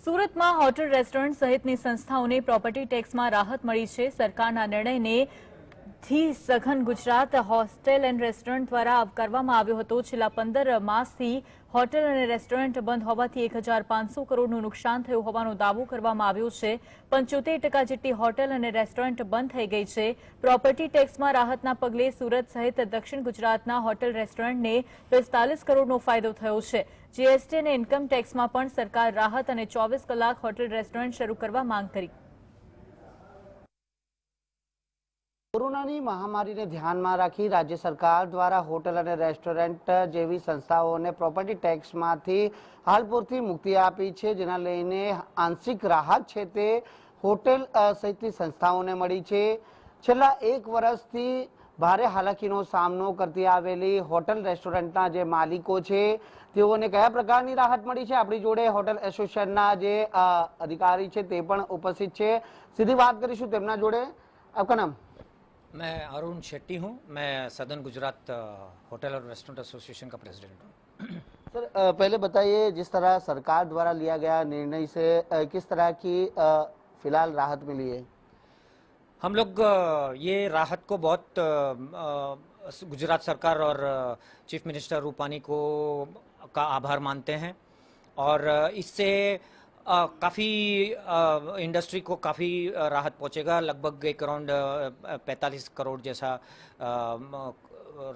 સુરતમાં hotel restaurant સહિતની સંસ્થાઓને પ્રોપર્ટી ટેક્સમાં રાહત મળી છે। સરકારના નિર્ણયને થી સઘન ગુજરાત હોટેલ એન્ડ રેસ્ટોરન્ટ દ્વારા આવકારવામાં આવ્યો હતો। છેલ્લા 15 માસથી હોટેલ અને રેસ્ટોરન્ટ બંધ હોવાથી 1500 કરોડનું નુકસાન થયું હોવાનો દાવો કરવામાં આવ્યો છે। 75% જેટલી હોટેલ અને રેસ્ટોરન્ટ બંધ થઈ ગઈ છે। પ્રોપર્ટી ટેક્સમાં રાહતના પગલે સુરત સહિત દક્ષિણ ગુજરાતના હોટેલ રેસ્ટોરન્ટને 45 કરોડનો ફાયદો થયો છે। જીએસટી અને ઇન્કમ ટેક્સમાં પણ સરકાર રાહત અને 24 કલાક હોટેલ રેસ્ટોરન્ટ શરૂ કરવા માંગ કરી। કોરોનાની મહામારીને ધ્યાનમાં રાખી રાજ્ય સરકાર દ્વારા હોટેલ અને રેસ્ટોરન્ટ જેવી સંસ્થાઓને પ્રોપર્ટી ટેક્સમાંથી હાલ પૂરતી મુક્તિ આપી છે, જેના લઈને આંશિક રાહત છે તે હોટેલ સહિતની સંસ્થાઓને મળી છે। છેલ્લા 1 વર્ષથી ભારે હાલાકીનો સામનો કરતી આવેલી હોટેલ રેસ્ટોરન્ટના જે માલિકો છે તેઓને કયા પ્રકારની રાહત મળી છે, આપણી જોડે હોટેલ એસોસિએશનના જે અધિકારી છે તે પણ ઉપસ્થિત છે। સીધી વાત કરીશું તેમના જોડે। આપકા નામ? मैं अरुण शेट्टी हूँ। मैं सदर्न गुजरात होटल और रेस्टोरेंट एसोसिएशन का प्रेसिडेंट हूँ। सर, पहले बताइए, जिस तरह सरकार द्वारा लिया गया निर्णय से किस तरह की फिलहाल राहत मिली है? हम लोग ये राहत को बहुत गुजरात सरकार और चीफ मिनिस्टर रूपानी को का आभार मानते हैं और इससे काफ़ी इंडस्ट्री को काफ़ी राहत पहुंचेगा। लगभग एक अराउंड 45 करोड़ जैसा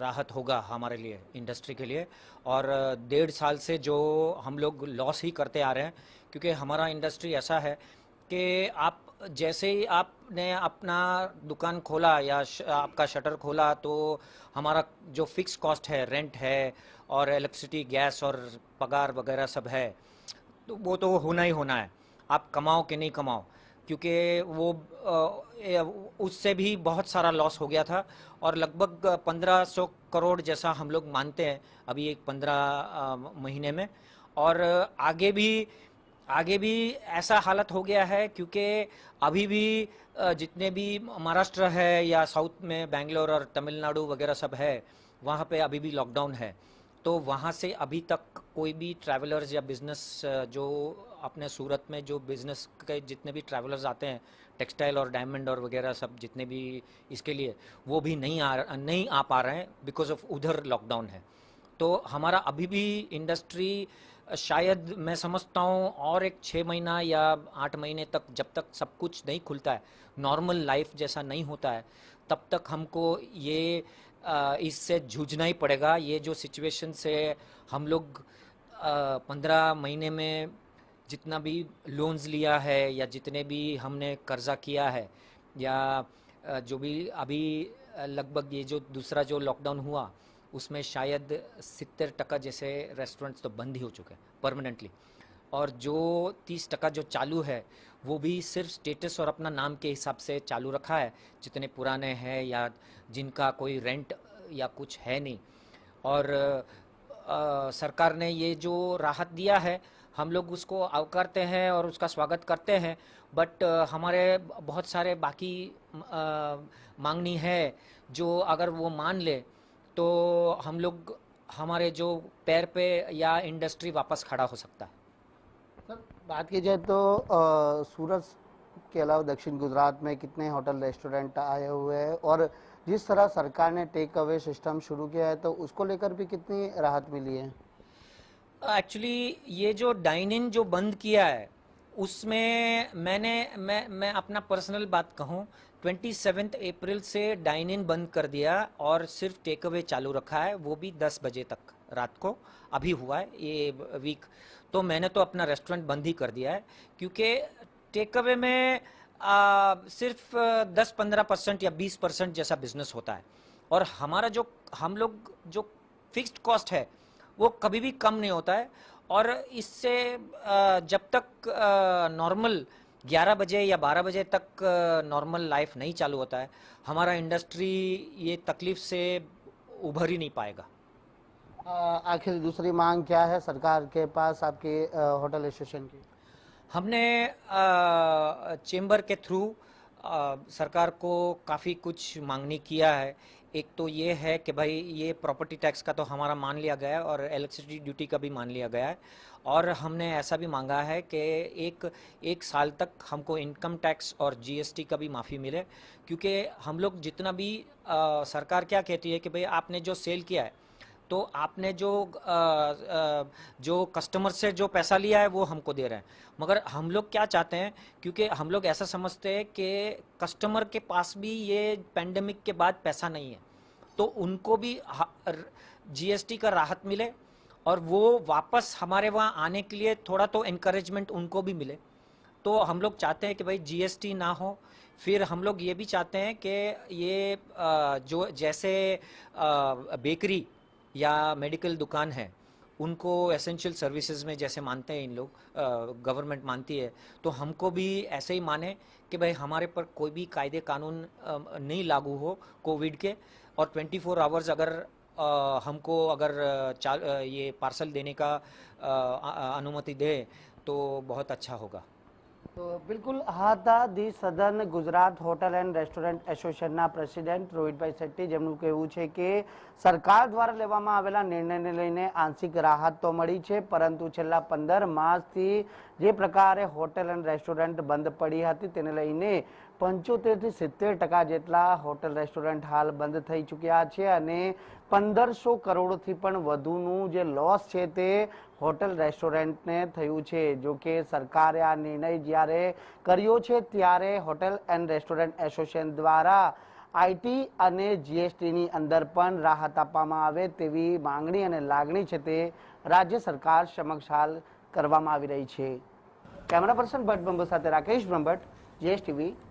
राहत होगा हमारे लिए, इंडस्ट्री के लिए। और 1.5 साल से जो हम लोग लॉस ही करते आ रहे हैं, क्योंकि हमारा इंडस्ट्री ऐसा है कि आप जैसे ही आपने अपना दुकान खोला या आपका शटर खोला तो हमारा जो फिक्स कॉस्ट है, रेंट है और इलेक्ट्रिसिटी, गैस और पगार वगैरह सब है, तो वो तो होना ही होना है। आप कमाओ कि नहीं कमाओ, क्योंकि वो उससे भी बहुत सारा लॉस हो गया था और लगभग 1500 करोड़ जैसा हम लोग मानते हैं अभी एक 15 महीने में। और आगे भी ऐसा हालत हो गया है, क्योंकि अभी भी जितने भी महाराष्ट्र है या साउथ में बेंगलोर और तमिलनाडु वगैरह सब है, वहाँ पे अभी भी लॉकडाउन है। तो वहाँ से अभी तक कोई भी ट्रैवलर्स या बिज़नेस जो अपने सूरत में जो बिज़नेस के जितने भी ट्रैवलर्स आते हैं, टेक्सटाइल और डायमंड और वगैरह सब जितने भी इसके लिए, वो भी नहीं आ पा रहे हैं बिकॉज ऑफ उधर लॉकडाउन है। तो हमारा अभी भी इंडस्ट्री शायद मैं समझता हूँ और एक 6 महीना या 8 महीने तक, जब तक सब कुछ नहीं खुलता है, नॉर्मल लाइफ जैसा नहीं होता है, तब तक हमको ये इससे जूझना ही पड़ेगा। ये जो सिचुएशन से हम लोग 15 महीने में जितना भी लोन्स लिया है या जितने भी हमने कर्जा किया है या जो भी अभी लगभग ये जो दूसरा जो लॉकडाउन हुआ उसमें शायद 70% जैसे रेस्टोरेंट्स तो बंद ही हो चुके हैं परमानेंटली, और जो 30% जो चालू है वो भी सिर्फ स्टेटस और अपना नाम के हिसाब से चालू रखा है, जितने पुराने हैं या जिनका कोई रेंट या कुछ है नहीं। और सरकार ने ये जो राहत दिया है हम लोग उसको आवकारते हैं और उसका स्वागत करते हैं, बट हमारे बहुत सारे बाकी मांगनी है जो अगर वो मान ले तो हम लोग हमारे जो पैर पे या इंडस्ट्री वापस खड़ा हो सकता है। सर, बात की जाए तो सूरत के अलावा दक्षिण गुजरात में कितने होटल रेस्टोरेंट आए हुए हैं और जिस तरह सरकार ने टेक अवे सिस्टम शुरू किया है तो उसको लेकर भी कितनी राहत मिली है? एक्चुअली ये जो डाइन इन जो बंद किया है उसमें मैं अपना पर्सनल बात कहूँ, 27 अप्रैल से डाइन इन बंद कर दिया और सिर्फ टेक अवे चालू रखा है, वो भी 10 बजे तक रात को अभी हुआ है ये वीक। तो मैंने तो अपना रेस्टोरेंट बंद ही कर दिया है, क्योंकि टेक अवे में सिर्फ 10-15% या 20% जैसा बिजनेस होता है और हमारा जो हम लोग जो फिक्स्ड कॉस्ट है वो कभी भी कम नहीं होता है। और इससे जब तक नॉर्मल 11 बजे या 12 बजे तक नॉर्मल लाइफ नहीं चालू होता है, हमारा इंडस्ट्री ये तकलीफ से उभर ही नहीं पाएगा। आखिर दूसरी मांग क्या है सरकार के पास आपके होटल एसोसिएशन की? हमने चेंबर के थ्रू सरकार को काफ़ी कुछ मांगनी किया है। एक तो ये है कि भाई ये प्रॉपर्टी टैक्स का तो हमारा मान लिया गया है और इलेक्ट्रिसिटी ड्यूटी का भी मान लिया गया है, और हमने ऐसा भी मांगा है कि एक साल तक हमको इनकम टैक्स और जीएसटी का भी माफ़ी मिले, क्योंकि हम लोग जितना भी सरकार क्या कहती है कि भाई आपने जो सेल किया है तो आपने जो कस्टमर से जो पैसा लिया है वो हमको दे रहे हैं, मगर हम लोग क्या चाहते हैं, क्योंकि हम लोग ऐसा समझते हैं कि कस्टमर के पास भी ये पेंडेमिक के बाद पैसा नहीं है, तो उनको भी जीएसटी का राहत मिले और वो वापस हमारे वहाँ आने के लिए थोड़ा तो इनकरेजमेंट उनको भी मिले। तो हम लोग चाहते हैं कि भाई जीएसटी ना हो। फिर हम लोग ये भी चाहते हैं कि ये जो जैसे बेकरी या मेडिकल दुकान है उनको एसेंशियल सर्विसेज में जैसे मानते हैं इन लोग, गवर्नमेंट मानती है, तो हमको भी ऐसे ही माने कि भाई हमारे पर कोई भी कायदे कानून नहीं लागू हो कोविड के, और 24 आवर्स अगर हमको अगर ये पार्सल देने का अनुमति दे तो बहुत अच्छा होगा। તો બિલકુલ આ હતા ધી સદન ગુજરાત હોટલ એન્ડ રેસ્ટોરન્ટ એસોસિએશનના પ્રેસિડેન્ટ રોહિતભાઈ શેટ્ટી, જેમનું કહેવું છે કે સરકાર દ્વારા લેવામાં આવેલા નિર્ણયને લઈને આંશિક રાહત તો મળી છે, પરંતુ છેલ્લા 15 માસથી જે પ્રકારે હોટેલ એન્ડ રેસ્ટોરન્ટ બંધ પડી હતી તેને લઈને 75 થી 70% જેટલા હોટેલ રેસ્ટોરન્ટ હાલ બંધ થઈ ચૂક્યા છે અને 1500 કરોડથી પણ વધુનું જે લોસ છે તે હોટેલ રેસ્ટોરન્ટને થયું છે। જો કે સરકારે આ નિર્ણય જ્યારે કર્યો છે ત્યારે હોટેલ એન્ડ રેસ્ટોરન્ટ એસોસિએશન દ્વારા આઈટી અને જીએસટીની અંદર પણ રાહત આપવામાં આવે તેવી માંગણી અને લાગણી છે તે રાજ્ય સરકાર સમક્ષ હાલ કરવામાં આવી રહી છે। કેમેરા પર્સન ભટ્ટ બંબુ સાથે રાકેશ બ્રહ્મભટ્ટ, જીએસટીવી।